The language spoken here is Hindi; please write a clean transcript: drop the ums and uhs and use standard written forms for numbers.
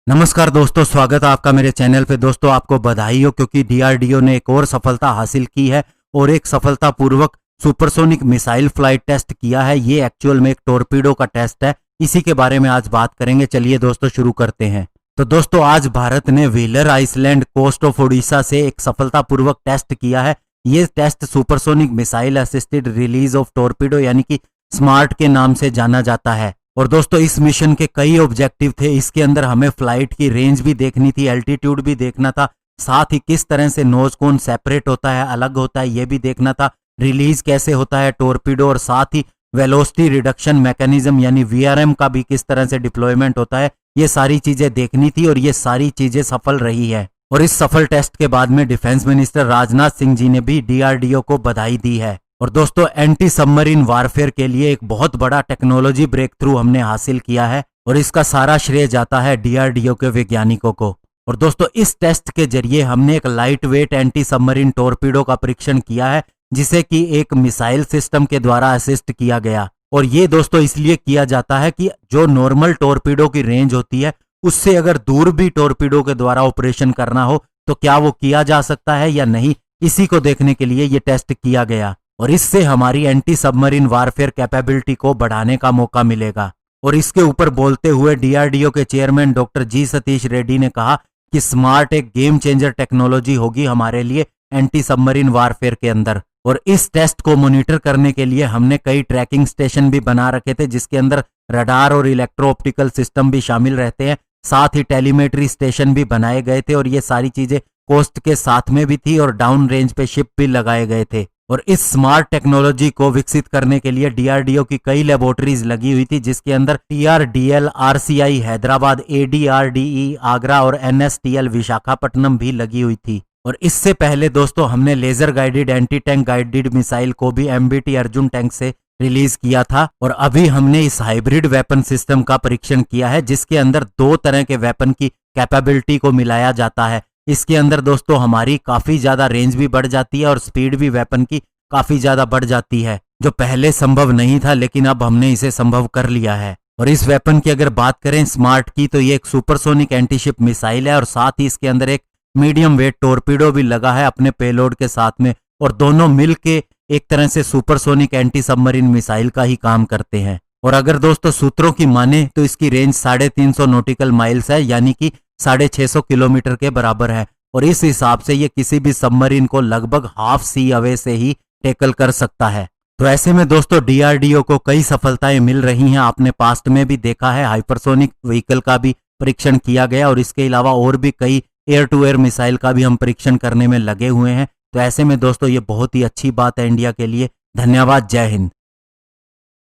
नमस्कार दोस्तों, स्वागत है आपका मेरे चैनल पे। दोस्तों आपको बधाई हो क्योंकि डीआरडीओ ने एक और सफलता हासिल की है और एक सफलतापूर्वक सुपरसोनिक मिसाइल फ्लाइट टेस्ट किया है। ये एक्चुअल में एक टॉर्पीडो का टेस्ट है, इसी के बारे में आज बात करेंगे। चलिए दोस्तों शुरू करते हैं। तो दोस्तों आज भारत ने Wheeler Island coast off Odisha से एक सफलतापूर्वक टेस्ट किया है। ये test supersonic missile assisted release of torpedo यानी कि स्मार्ट के नाम से जाना जाता है। और दोस्तों इस मिशन के कई ऑब्जेक्टिव थे। इसके अंदर हमें फ्लाइट की रेंज भी देखनी थी, एल्टीट्यूड भी देखना था, साथ ही किस तरह से नोज कोन सेपरेट होता है, अलग होता है, ये भी देखना था, रिलीज कैसे होता है टॉर्पीडो, और साथ ही वेलोसिटी रिडक्शन मैकेनिज्म यानी वीआरएम का भी किस तरह से डिप्लॉयमेंट होता है, ये सारी चीजें देखनी थी और ये सारी चीजें सफल रही है। और इस सफल टेस्ट के बाद में डिफेंस मिनिस्टर राजनाथ सिंह जी ने भी डीआरडीओ को बधाई दी है। और दोस्तों एंटी सबमरीन वारफेयर के लिए एक बहुत बड़ा टेक्नोलॉजी ब्रेक थ्रू हमने हासिल किया है और इसका सारा श्रेय जाता है डीआरडीओ के वैज्ञानिकों को। और दोस्तों इस टेस्ट के जरिए हमने एक light weight anti submarine torpedo का परीक्षण किया है, जिसे कि एक मिसाइल सिस्टम के द्वारा असिस्ट किया गया। और ये दोस्तों इसलिए किया जाता है कि जो नॉर्मल टॉर्पीडो की रेंज होती है उससे अगर दूर भी टॉर्पीडो के द्वारा ऑपरेशन करना हो तो क्या वो किया जा सकता है या नहीं, इसी को देखने के लिए ये टेस्ट किया गया। और इससे हमारी एंटी सबमरीन वारफेयर कैपेबिलिटी को बढ़ाने का मौका मिलेगा। और इसके ऊपर बोलते हुए डीआरडीओ के चेयरमैन डॉक्टर जी सतीश रेड्डी ने कहा कि स्मार्ट एक गेम चेंजर टेक्नोलॉजी होगी हमारे लिए एंटी सबमरीन वारफेयर के अंदर। और इस टेस्ट को मॉनिटर करने के लिए हमने कई ट्रैकिंग स्टेशन भी बना रखे थे, जिसके अंदर रडार और इलेक्ट्रो ऑप्टिकल सिस्टम भी शामिल रहते हैं, साथ ही टेलीमेट्री स्टेशन भी बनाए गए थे। और ये सारी चीजें कोस्ट के साथ में भी थी और डाउन रेंज पे शिप भी लगाए गए थे। और इस स्मार्ट टेक्नोलॉजी को विकसित करने के लिए डीआरडीओ की कई लेबोरेटरीज लगी हुई थी, जिसके अंदर टीआरडीएल आरसीआई हैदराबाद, एडीआरडीई आगरा और एनएसटीएल विशाखापट्टनम भी लगी हुई थी। और इससे पहले दोस्तों हमने laser guided anti tank guided missile को भी एमबीटी अर्जुन टैंक से रिलीज किया था। और अभी हमने इस हाइब्रिड वेपन सिस्टम का परीक्षण किया है, जिसके अंदर दो तरह के वेपन की कैपेबिलिटी को मिलाया जाता है। इसके अंदर दोस्तों हमारी काफी ज्यादा रेंज भी बढ़ जाती है और स्पीड भी वेपन की काफी ज्यादा बढ़ जाती है, जो पहले संभव नहीं था, लेकिन अब हमने इसे संभव कर लिया है। और इस वेपन की अगर बात करें स्मार्ट की, तो ये एक सुपरसोनिक एंटीशिप मिसाइल है और साथ ही इसके अंदर एक मीडियम वेट टॉर्पीडो भी लगा है अपने पेलोड के साथ में, और दोनों मिलके एक तरह से सुपरसोनिक एंटी सबमरीन मिसाइल का ही काम करते हैं। और अगर दोस्तों सूत्रों की माने तो इसकी रेंज 350 नॉटिकल माइल्स है, यानी कि 650 किलोमीटर के बराबर है। और इस हिसाब से ये किसी भी सबमरीन को लगभग हाफ सी अवे से ही टैकल कर सकता है। तो ऐसे में दोस्तों डीआरडीओ को कई सफलताएं मिल रही हैं। आपने पास्ट में भी देखा है हाइपरसोनिक व्हीकल का भी परीक्षण किया गया और इसके अलावा और भी कई एयर टू एयर मिसाइल का भी हम परीक्षण करने में लगे हुए हैं। तो ऐसे में दोस्तों ये बहुत ही अच्छी बात है इंडिया के लिए। धन्यवाद, जय हिंद।